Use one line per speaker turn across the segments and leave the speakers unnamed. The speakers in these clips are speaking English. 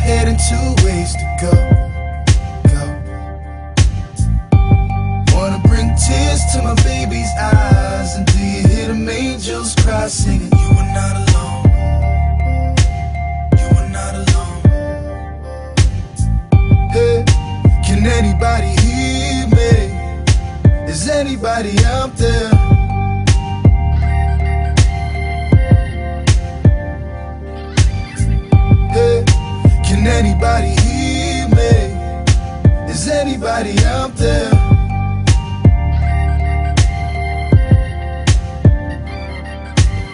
ahead and two ways to go. Wanna bring tears to my baby's eyes, and do you hear them angels cry, singing, you are not alone, you are not alone. Hey, can anybody hear me? Is anybody out there? Hey, can anybody hear me? Is anybody out there?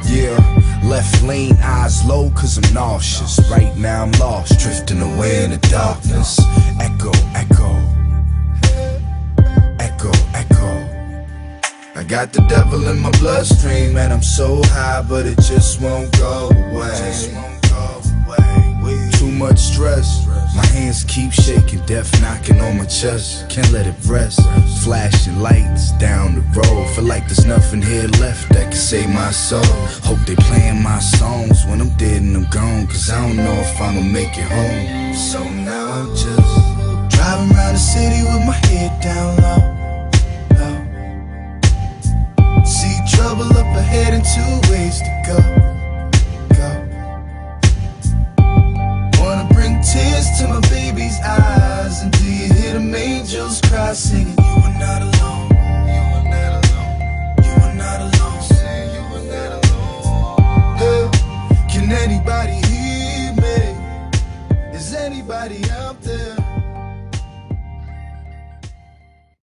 Yeah, left lane, eyes low cause I'm nauseous. Right now I'm lost, drifting away in the darkness. Echo, echo, echo, echo. I got the devil in my bloodstream and I'm so high, but it just won't go away. Too much stress, my hands keep shaking, death knocking on my chest. Can't let it rest, flashing lights down the road. Feel like there's nothing here left that can save my soul. Hope they playing my songs when I'm dead and I'm gone, cause I don't know if I'ma make it home. So now I'm just
driving around the city with my head down low, low. See trouble up ahead and two ways to go. Wanna bring tears to my baby's eyes.